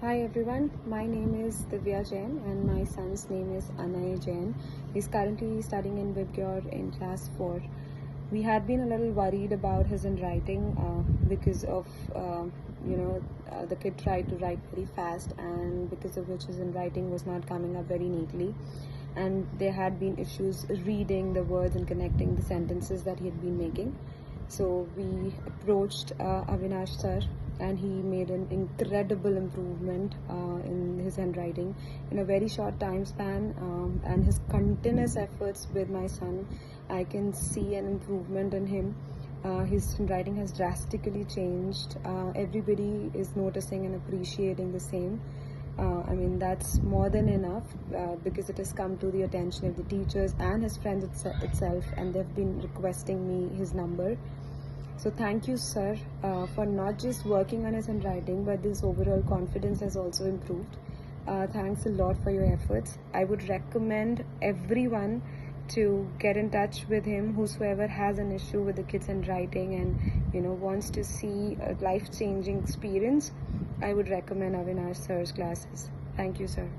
Hi everyone, my name is Divya Jain and my son's name is Anay Jain. He's currently studying in Vidgyor in class 4. We had been a little worried about his handwriting because of, the kid tried to write very fast, and because of which his handwriting was not coming up very neatly. And there had been issues reading the words and connecting the sentences that he had been making. So we approached Avinash sir, and he made an incredible improvement in his handwriting in a very short time span. And his continuous efforts with my son, I can see an improvement in him. His handwriting has drastically changed. Everybody is noticing and appreciating the same. That's more than enough because it has come to the attention of the teachers and his friends itself, and they've been requesting me his number. So thank you, sir, for not just working on his handwriting, but his overall confidence has also improved. Thanks a lot for your efforts. I would recommend everyone to get in touch with him, whosoever has an issue with the kids' handwriting and wants to see a life-changing experience. I would recommend Avinash sir's classes. Thank you, sir.